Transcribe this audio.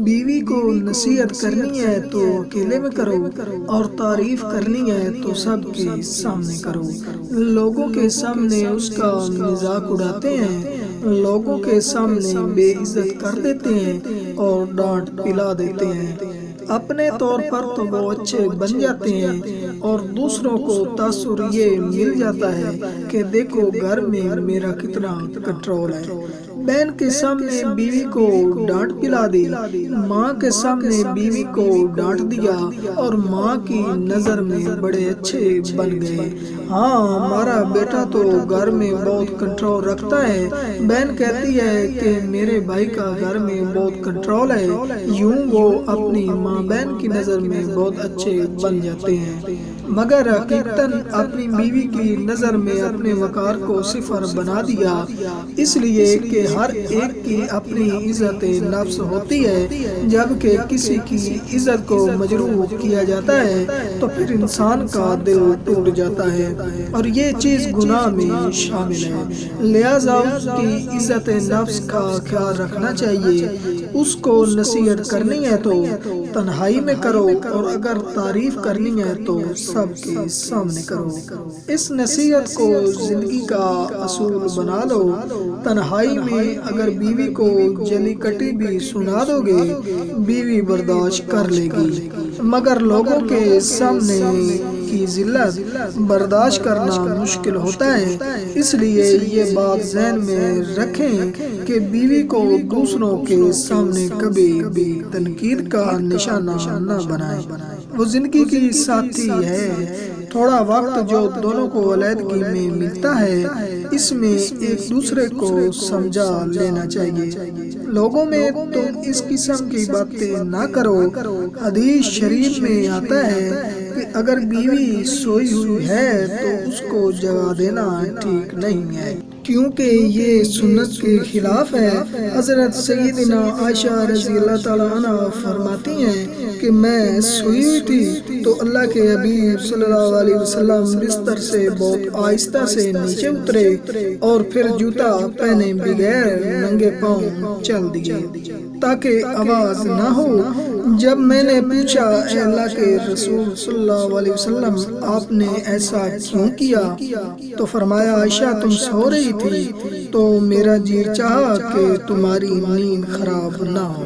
بیوی کو نصیحت کرنی ہے تو اکیلے میں کرو، اور تعریف کرنی ہے تو سب کے سامنے کرو۔ لوگوں کے سامنے اس کا مذاق اڑاتے ہیں، لوگوں کے سامنے بے عزت کر دیتے ہیں اور ڈانٹ پلا دیتے ہیں۔ اپنے طور پر تو وہ اچھے بن جاتے ہیں اور دوسروں کو تاثر یہ مل جاتا ہے کہ دیکھو گھر میں میرا کتنا کنٹرول ہے۔ بہن کے سامنے بیوی کو ڈانٹ پلا دی، ماں کے سامنے بیوی کو ڈانٹ دیا اور ماں کی نظر میں بڑے اچھے بن گئے۔ ہاں ہمارا بیٹا تو گھر میں بہت کنٹرول رکھتا ہے، بہن کہتی ہے کہ میرے بھائی کا گھر میں بہت کنٹرول ہے، یوں وہ اپنی ماں بہن کی نظر میں بہت اچھے بن جاتے ہیں، مگر حقیقتاً اپنی بیوی کی نظر میں اپنے وقار کو صفر بنا دیا، اس لیے کہ ہر ایک کی اپنی عزت نفس ہوتی ہے۔ جبکہ کسی کی عزت کو مجروح کیا جاتا ہے تو پھر انسان کا دل ٹوٹ جاتا ہے اور یہ چیز گناہ میں شامل ہے۔ لہٰذا اس کی عزت نفس کا خیال رکھنا چاہیے۔ اس کو نصیحت کرنی ہے تو تنہائی میں کرو، اور اگر تعریف کرنی ہے تو سب کے سامنے کرو۔ اس نصیحت کو زندگی کا اصول بنا لو۔ تنہائی میں اگر بیوی کو جلی کٹی بھی سنا دو گے، بیوی برداشت کر لے گی، مگر لوگوں کے سامنے کی ذلت برداشت کرنا مشکل ہوتا ہے۔ اس لیے یہ بات ذہن میں رکھیں کہ بیوی کو دوسروں کے سامنے کبھی بھی تنقید کا نشانہ نہ بنائیں۔ وہ زندگی کی ساتھی ہے۔ تھوڑا وقت جو دونوں کو علیحدگی میں ملتا ہے، اس میں ایک دوسرے کو سمجھا لینا چاہیے۔ لوگوں میں تم اس قسم کی باتیں نہ کرو۔ حدیث شریف میں آتا ہے کہ اگر بیوی سوئی ہوئی ہے تو اس کو جگا دینا ٹھیک نہیں ہے، کیونکہ یہ سنت کے خلاف ہے۔ حضرت سیدنا عائشہ رضی اللہ تعالیٰ عنہ فرماتی ہیں کہ میں سوئی ہوئی تھی تو اللہ کے حبیب صلی اللہ علیہ وسلم بستر سے بہت آہستہ سے نیچے اترے اور پھر جوتا پہنے بغیر ننگے پاؤں چل دیے تاکہ آواز نہ ہو۔ جب میں نے پوچھا اے اللہ کے رسول صلی اللہ علیہ وسلم آپ نے ایسا کیوں کیا، تو فرمایا عائشہ تم سو رہی تھی تو میرا جی چاہا کہ تمہاری نیند خراب نہ ہو۔